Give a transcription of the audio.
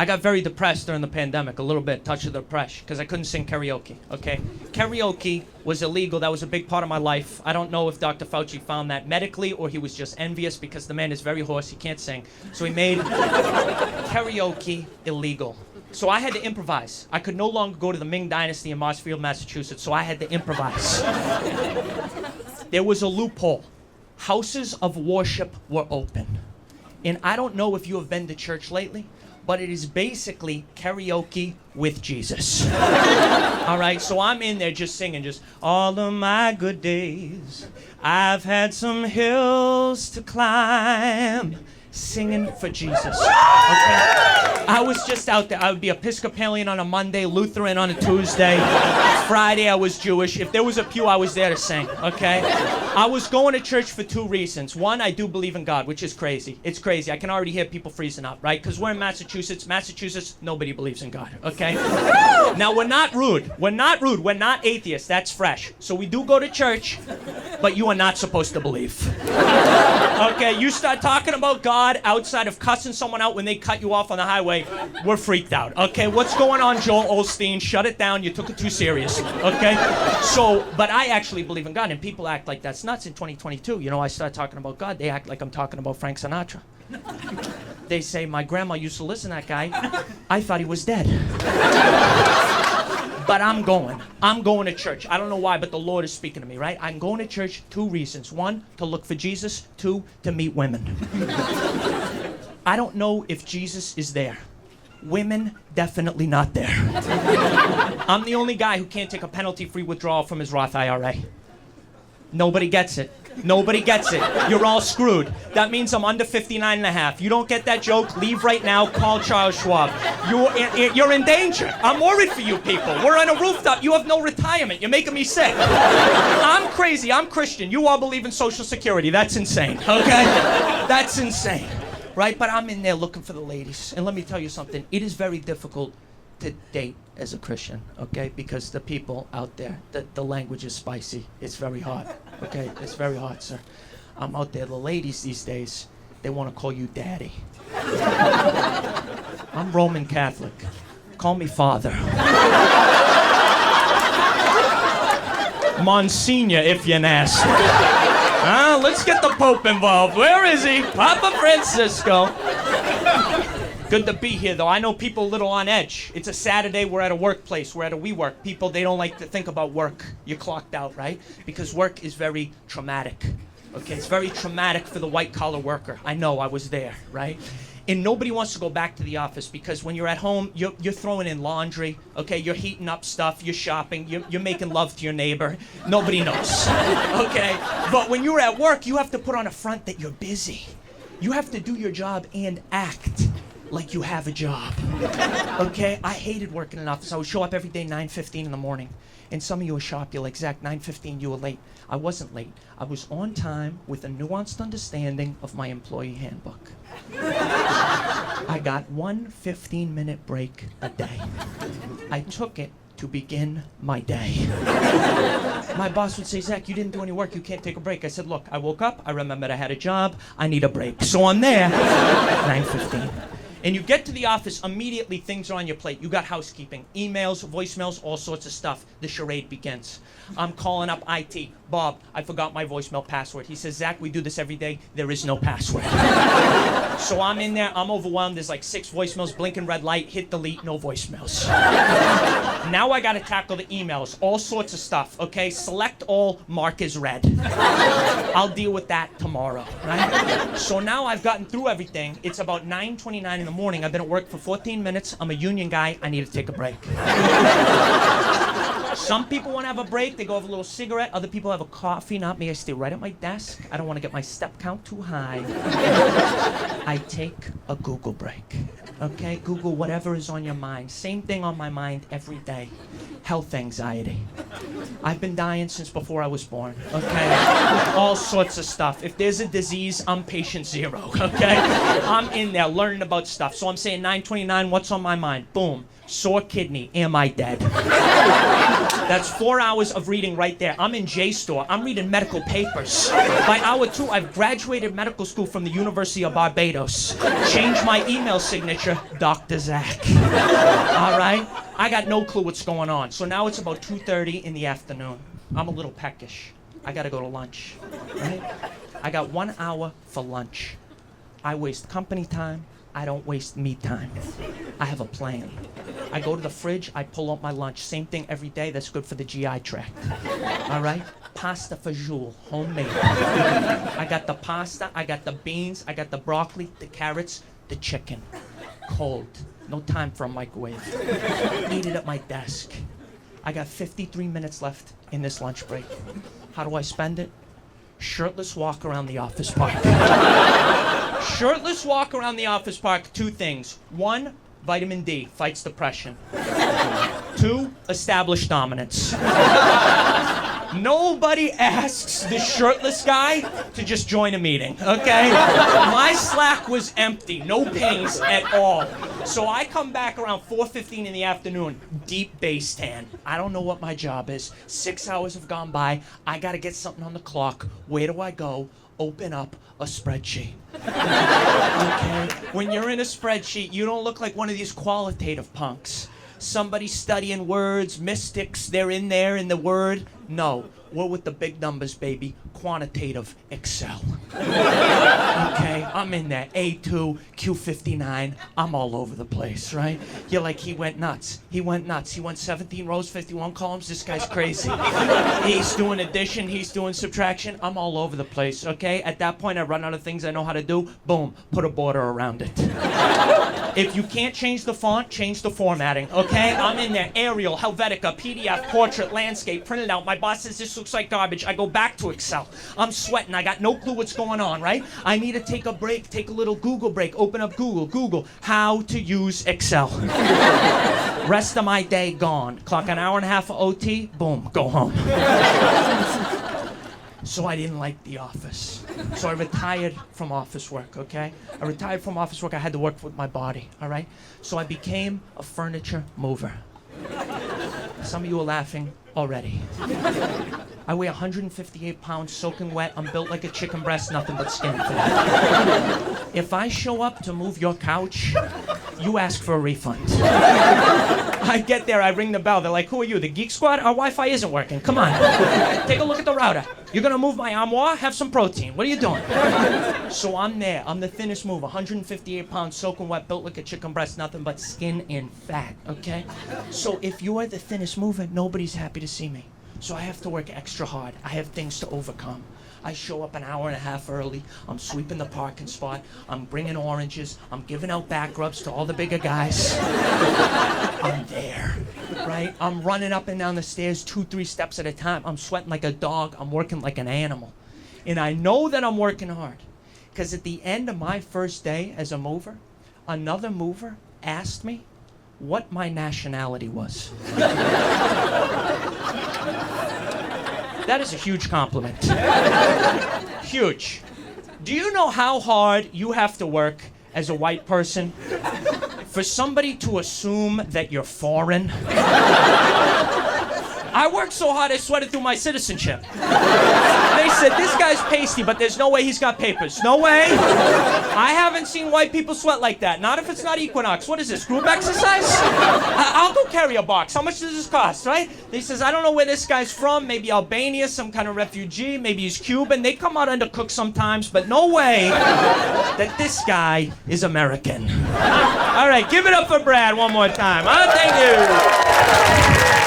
I got very depressed during the pandemic, a little bit, touch of depression, because I couldn't sing karaoke, okay? Karaoke was illegal. That was a big part of my life. I don't know if Dr. Fauci found that medically or he was just envious because the man is very hoarse. He can't sing. So he made karaoke illegal. So I had to improvise. I could no longer go to the Ming Dynasty in Marshfield, Massachusetts, so I had to improvise. There was a loophole. Houses of worship were open. And I don't know if you have been to church lately, but it is basically karaoke with Jesus. All right, so I'm in there just singing, just all of my good days, I've had some hills to climb, singing for Jesus. Okay? I was just out there. I would be Episcopalian on a Monday, Lutheran on a Tuesday. Friday, I was Jewish. If there was a pew, I was there to sing, okay? I was going to church for 2 reasons. One, I do believe in God, which is crazy. It's crazy. I can already hear people freezing up, right? Because we're in Massachusetts. Massachusetts, nobody believes in God, okay? Now, we're not rude. We're not rude. We're not atheists. That's fresh. So we do go to church, but you are not supposed to believe. Okay, you start talking about God outside of cussing someone out when they cut you off on the highway, we're freaked out. Okay, what's going on, Joel Osteen? Shut it down. You took it too seriously. Okay, so, but I actually believe in God, and people act like that's nuts in 2022. You know, I start talking about God, they act like I'm talking about Frank Sinatra. They say, my grandma used to listen to that guy. I thought he was dead. But I'm going to church. I don't know why, but the Lord is speaking to me, right? I'm going to church 2 reasons. 1, to look for Jesus. 2, to meet women. I don't know if Jesus is there. Women, definitely not there. I'm the only guy who can't take a penalty-free withdrawal from his Roth IRA. Nobody gets it. Nobody gets it. You're all screwed. That means I'm under 59 and a half. You don't get that joke? Leave right now. Call Charles Schwab. You're in danger. I'm worried for you people. We're on a rooftop. You have no retirement. You're making me sick. I'm crazy. I'm Christian. You all believe in Social Security. That's insane. Okay? That's insane. Right? But I'm in there looking for the ladies. And let me tell you something. It is very difficult to date as a Christian, okay? Because the people out there, the language is spicy. It's very hard, okay? It's very hard, sir. I'm out there. The ladies these days, they want to call you daddy. I'm Roman Catholic. Call me father. Monsignor, if you're nasty. Let's get the Pope involved. Where is he? Papa Francisco. Good to be here, though. I know people a little on edge. It's a Saturday. We're at a workplace. We're at a WeWork. People, they don't like to think about work. You're clocked out, right? Because work is very traumatic. Okay, it's very traumatic for the white-collar worker. I know, I was there, right? And nobody wants to go back to the office because when you're at home, you're throwing in laundry, okay? You're heating up stuff, you're shopping, you're making love to your neighbor. Nobody knows, okay? But when you're at work, you have to put on a front that you're busy. You have to do your job and act like you have a job, okay? I hated working in an office. I would show up every day 9:15 in the morning. And some of you are sharp. You're like, Zach, 9:15, you were late. I wasn't late. I was on time with a nuanced understanding of my employee handbook. I got one 15-minute break a day. I took it to begin my day. My boss would say, Zach, you didn't do any work. You can't take a break. I said, look, I woke up. I remembered I had a job. I need a break. So I'm there, 9:15. And you get to the office, immediately things are on your plate. You got housekeeping, emails, voicemails, all sorts of stuff. The charade begins. I'm calling up IT. Bob, I forgot my voicemail password. He says, Zach, we do this every day. There is no password. So I'm in there. I'm overwhelmed. There's like 6 voicemails, blinking red light, hit delete, no voicemails. Now I got to tackle the emails, all sorts of stuff, okay? Select all, mark as read. I'll deal with that tomorrow, right? So now I've gotten through everything. It's about 9:29 in the morning. I've been at work for 14 minutes. I'm a union guy. I need to take a break. Some people want to have a break. They go have a little cigarette. Other people have a coffee. Not me. I stay right at my desk. I don't want to get my step count too high. I take a Google break. Okay? Google whatever is on your mind. Same thing on my mind every day. Health anxiety. I've been dying since before I was born. Okay? All sorts of stuff. If there's a disease, I'm patient 0. Okay? I'm in there learning about stuff. So I'm saying 9:29, what's on my mind? Boom. Sore kidney. Am I dead? That's 4 hours of reading right there. I'm in JSTOR. I'm reading medical papers. By hour 2, I've graduated medical school from the University of Barbados. Changed my email signature, Dr. Zach. All right? I got no clue what's going on. So now it's about 2:30 in the afternoon. I'm a little peckish. I gotta go to lunch. Right? I got 1 hour for lunch. I waste company time. I don't waste me time. I have a plan. I go to the fridge, I pull out my lunch. Same thing every day, that's good for the GI tract. All right? Pasta fajoule, homemade. I got the pasta, I got the beans, I got the broccoli, the carrots, the chicken. Cold. No time for a microwave. Eat it at my desk. I got 53 minutes left in this lunch break. How do I spend it? Shirtless walk around the office park. Shirtless walk around the office park, 2 things. 1, vitamin D, fights depression. 2, establish dominance. Nobody asks the shirtless guy to just join a meeting, okay? My Slack was empty, no pings at all. So I come back around 4:15 in the afternoon, deep base tan. I don't know what my job is. 6 hours have gone by. I gotta get something on the clock. Where do I go? Open up a spreadsheet. Okay? When you're in a spreadsheet, you don't look like one of these qualitative punks. Somebody studying words, mystics, they're in there in the word. No, we're with the big numbers, baby. Quantitative Excel. Okay, I'm in there. A2, Q59. I'm all over the place, right? You're like, he went nuts. He went nuts. He went 17 rows, 51 columns. This guy's crazy. He's doing addition. He's doing subtraction. I'm all over the place, okay? At that point, I run out of things I know how to do. Boom, put a border around it. If you can't change the font, change the formatting, okay? I'm in there. Arial, Helvetica, PDF, portrait, landscape, printed out. My boss says this looks like garbage. I go back to Excel. I'm sweating. I got no clue what's going on, right? I need to take a break, take a little Google break. Open up Google. Google how to use Excel. Rest of my day gone. Clock an hour and a half for OT. Boom, go home. So I didn't like the office. So I retired from office work, okay? I retired from office work. I had to work with my body, all right? So I became a furniture mover. Some of you are laughing already. I weigh 158 pounds, soaking wet. I'm built like a chicken breast, nothing but skin for that. If I show up to move your couch, you ask for a refund. I get there, I ring the bell. They're like, who are you, the Geek Squad? Our Wi-Fi isn't working. Come on. Take a look at the router. You're gonna move my armoire? Have some protein. What are you doing? So I'm there. I'm the thinnest mover. 158 pounds, soaking wet, built like a chicken breast, nothing but skin and fat, okay? So if you are the thinnest mover, nobody's happy to see me. So I have to work extra hard. I have things to overcome. I show up an hour and a half early. I'm sweeping the parking spot. I'm bringing oranges. I'm giving out back rubs to all the bigger guys. I'm there, right? I'm running up and down the stairs 2-3 steps at a time. I'm sweating like a dog. I'm working like an animal. And I know that I'm working hard because at the end of my first day as a mover, another mover asked me what my nationality was. That is a huge compliment. Huge. Do you know how hard you have to work as a white person for somebody to assume that you're foreign? I worked so hard I sweated through my citizenship. They said, this guy's pasty, but there's no way he's got papers. No way. I haven't seen white people sweat like that. Not if it's not Equinox. What is this, group exercise? I'll go carry a box. How much does this cost, right? They says, I don't know where this guy's from. Maybe Albania, some kind of refugee. Maybe he's Cuban. They come out undercooked sometimes, but no way that this guy is American. All right, give it up for Brad one more time. Thank you.